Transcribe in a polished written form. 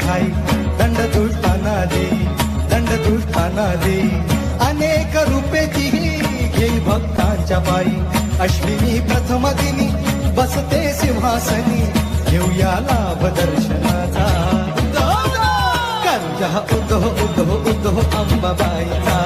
ठाई दंड दुष्टांना देई दंड दुष्टांना देई अनेक रूपे ती घेई भक्तांच्या पायी अश्विनी प्रथम दिनी बसते सिंहासनी घेऊया लाभ दर्शनाचा कंजा उद्धव उद्धव उद्धव अंबाबाईचा